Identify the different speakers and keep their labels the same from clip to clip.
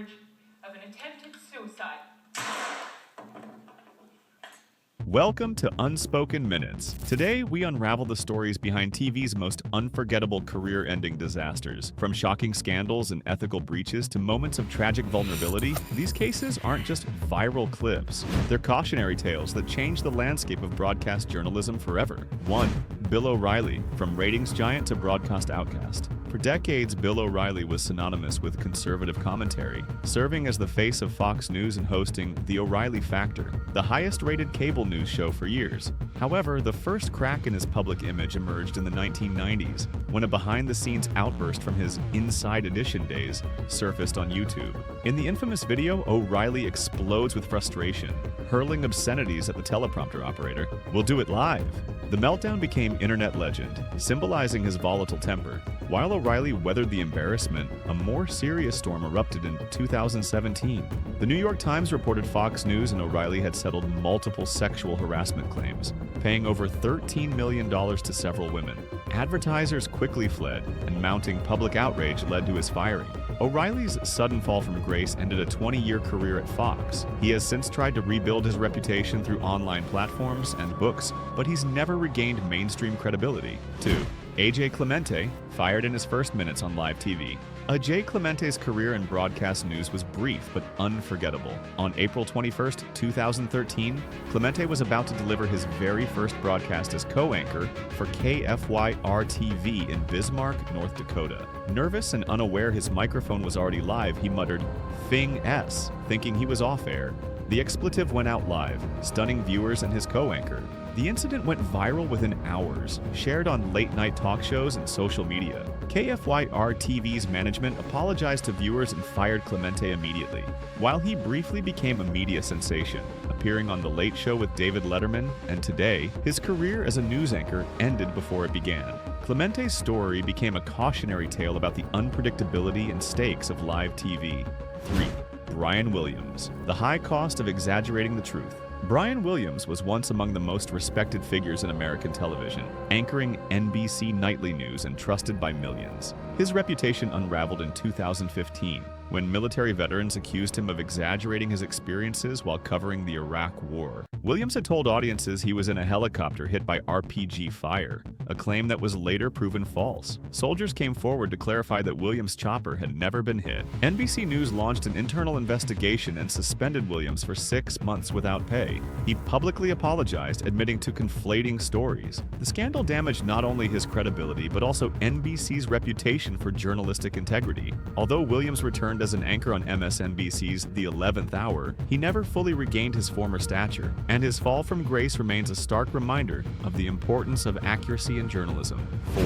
Speaker 1: of an attempted suicide.
Speaker 2: Welcome to Unspoken Minutes. Today, we unravel the stories behind TV's most unforgettable career-ending disasters. From shocking scandals and ethical breaches to moments of tragic vulnerability, these cases aren't just viral clips. They're cautionary tales that change the landscape of broadcast journalism forever. 1. Bill O'Reilly, from ratings giant to broadcast outcast. For decades, Bill O'Reilly was synonymous with conservative commentary, serving as the face of Fox News and hosting The O'Reilly Factor, the highest-rated cable news show for years. However, the first crack in his public image emerged in the 1990s, when a behind-the-scenes outburst from his Inside Edition days surfaced on YouTube. In the infamous video, O'Reilly explodes with frustration, hurling obscenities at the teleprompter operator. "We'll do it live." The meltdown became internet legend, symbolizing his volatile temper. While O'Reilly weathered the embarrassment, a more serious storm erupted in 2017. The New York Times reported Fox News and O'Reilly had settled multiple sexual harassment claims, paying over $13 million to several women. Advertisers quickly fled, and mounting public outrage led to his firing. O'Reilly's sudden fall from grace ended a 20-year career at Fox. He has since tried to rebuild his reputation through online platforms and books, but he's never regained mainstream credibility. 2. A.J. Clemente, fired in his first minutes on live TV. A.J. Clemente's career in broadcast news was brief but unforgettable. On April 21, 2013, Clemente was about to deliver his very first broadcast as co-anchor for KFYR-TV in Bismarck, North Dakota. Nervous and unaware his microphone was already live, he muttered, "Thing S," thinking he was off air. The expletive went out live, stunning viewers and his co-anchor. The incident went viral within hours, shared on late-night talk shows and social media. KFYR-TV's management apologized to viewers and fired Clemente immediately. While he briefly became a media sensation, appearing on The Late Show with David Letterman and Today, his career as a news anchor ended before it began. Clemente's story became a cautionary tale about the unpredictability and stakes of live TV. 3. Brian Williams, the high cost of exaggerating the truth. Brian Williams was once among the most respected figures in American television, anchoring NBC nightly news and trusted by millions. His reputation unraveled in 2015 when military veterans accused him of exaggerating his experiences while covering the Iraq War. Williams had told audiences he was in a helicopter hit by RPG fire, a claim that was later proven false. Soldiers came forward to clarify that Williams' chopper had never been hit. NBC News launched an internal investigation and suspended Williams for 6 months without pay. He publicly apologized, admitting to conflating stories. The scandal damaged not only his credibility, but also NBC's reputation for journalistic integrity. Although Williams returned as an anchor on MSNBC's The 11th Hour, he never fully regained his former stature, and his fall from grace remains a stark reminder of the importance of accuracy in journalism. 4.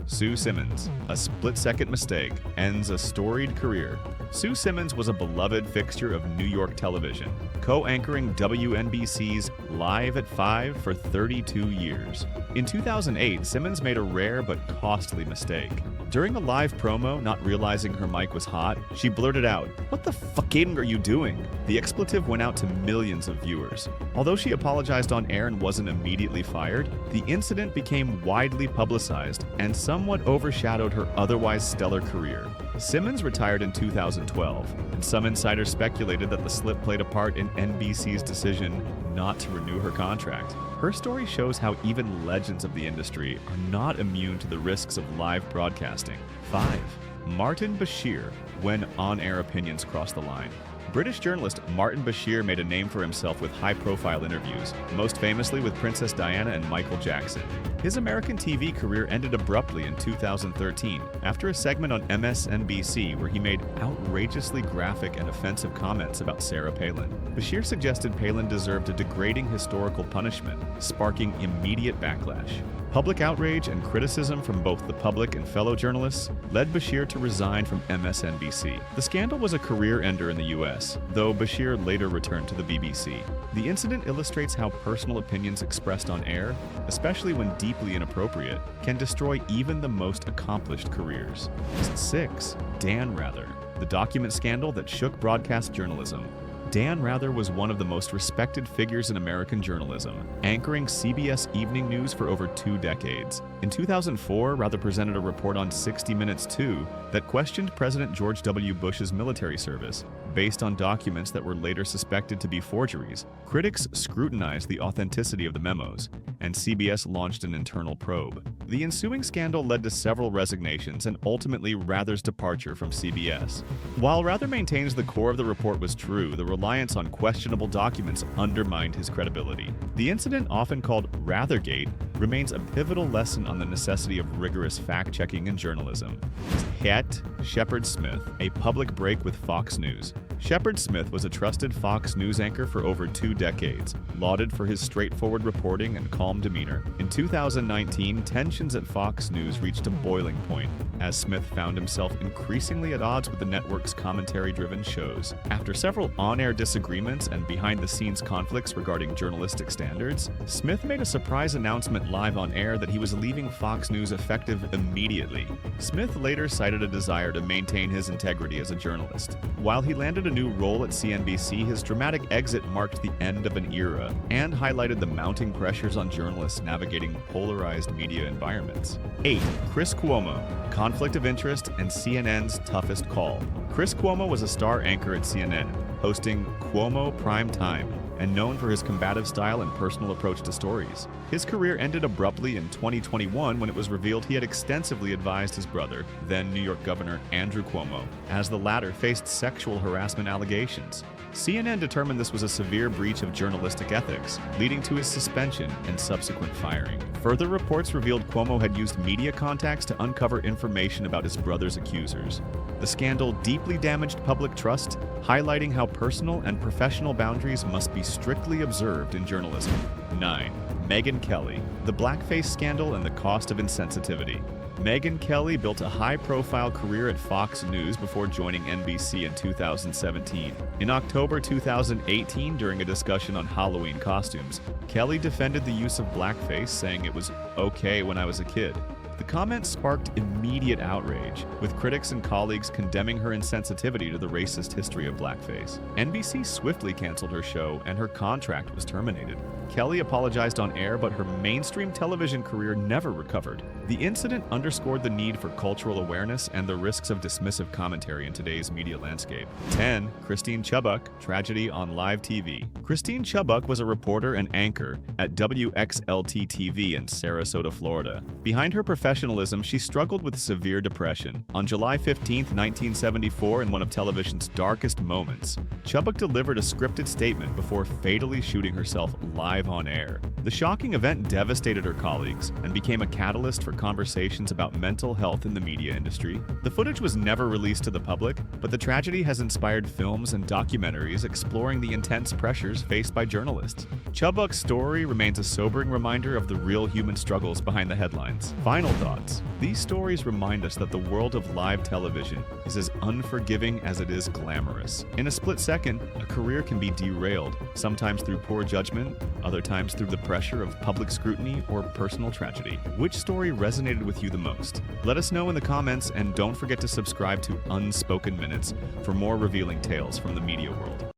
Speaker 2: Sue Simmons, a split-second mistake, ends a storied career. Sue Simmons was a beloved fixture of New York television, co-anchoring WNBC's Live at 5 for 32 years. In 2008, Simmons made a rare but costly mistake. During a live promo, not realizing her mic was hot, she blurted out, "What the fucking are you doing?" The expletive went out to millions of viewers. Although she apologized on air and wasn't immediately fired, the incident became widely publicized and somewhat overshadowed her otherwise stellar career. Simmons retired in 2012, and some insiders speculated that the slip played a part in NBC's decision not to renew her contract. Her story shows how even legends of the industry are not immune to the risks of live broadcasting. 5. Martin Bashir, when on-air opinions cross the line. British journalist Martin Bashir made a name for himself with high-profile interviews, most famously with Princess Diana and Michael Jackson. His American TV career ended abruptly in 2013 after a segment on MSNBC where he made outrageously graphic and offensive comments about Sarah Palin. Bashir suggested Palin deserved a degrading historical punishment, sparking immediate backlash. Public outrage and criticism from both the public and fellow journalists led Bashir to resign from MSNBC. The scandal was a career ender in the US, though Bashir later returned to the BBC. The incident illustrates how personal opinions expressed on air, especially when deeply inappropriate, can destroy even the most accomplished careers. 6. Dan Rather, the document scandal that shook broadcast journalism. Dan Rather was one of the most respected figures in American journalism, anchoring CBS Evening News for over 2 decades. In 2004, Rather presented a report on 60 Minutes 2 that questioned President George W. Bush's military service. based on documents that were later suspected to be forgeries. Critics scrutinized the authenticity of the memos, and CBS launched an internal probe. The ensuing scandal led to several resignations and ultimately Rather's departure from CBS. While Rather maintains the core of the report was true, the reliance on questionable documents undermined his credibility. The incident, often called Rathergate, remains a pivotal lesson on the necessity of rigorous fact-checking in journalism. Shepard Smith, a public break with Fox News. Shepard Smith was a trusted Fox News anchor for over 2 decades, lauded for his straightforward reporting and calm demeanor. In 2019, tensions at Fox News reached a boiling point, as Smith found himself increasingly at odds with the network's commentary-driven shows. After several on-air disagreements and behind-the-scenes conflicts regarding journalistic standards, Smith made a surprise announcement live on air that he was leaving Fox News effective immediately. Smith later cited a desire to maintain his integrity as a journalist. While he landed a new role at CNBC, his dramatic exit marked the end of an era and highlighted the mounting pressures on journalists navigating polarized media environments. 8. Chris Cuomo, conflict of interest and CNN's toughest call. Chris Cuomo was a star anchor at CNN, hosting Cuomo Prime Time, and known for his combative style and personal approach to stories. His career ended abruptly in 2021 when it was revealed he had extensively advised his brother, then New York Governor Andrew Cuomo, as the latter faced sexual harassment allegations. CNN determined this was a severe breach of journalistic ethics, leading to his suspension and subsequent firing. Further reports revealed Cuomo had used media contacts to uncover information about his brother's accusers. The scandal deeply damaged public trust, highlighting how personal and professional boundaries must be strictly observed in journalism. 9. Megyn Kelly, the Blackface scandal and the cost of insensitivity. Megyn Kelly built a high-profile career at Fox News before joining NBC in 2017. In October 2018, during a discussion on Halloween costumes, Kelly defended the use of blackface, saying it was okay when I was a kid. The comment sparked immediate outrage, with critics and colleagues condemning her insensitivity to the racist history of blackface. NBC swiftly canceled her show, and her contract was terminated. Kelly apologized on air, but her mainstream television career never recovered. The incident underscored the need for cultural awareness and the risks of dismissive commentary in today's media landscape. 10. Christine Chubbuck, tragedy on live TV. Christine Chubbuck was a reporter and anchor at WXLT-TV in Sarasota, Florida. Behind her professionalism, she struggled with severe depression. On July 15, 1974, in one of television's darkest moments, Chubbuck delivered a scripted statement before fatally shooting herself live on air. The shocking event devastated her colleagues and became a catalyst for conversations about mental health in the media industry. The footage was never released to the public, but the tragedy has inspired films and documentaries exploring the intense pressures faced by journalists. Chubbuck's story remains a sobering reminder of the real human struggles behind the headlines. Final thoughts. These stories remind us that the world of live television is as unforgiving as it is glamorous. In a split second, a career can be derailed, sometimes through poor judgment, other times through the pressure of public scrutiny or personal tragedy. Which story resonated with you the most? Let us know in the comments, and don't forget to subscribe to Unspoken Minutes for more revealing tales from the media world.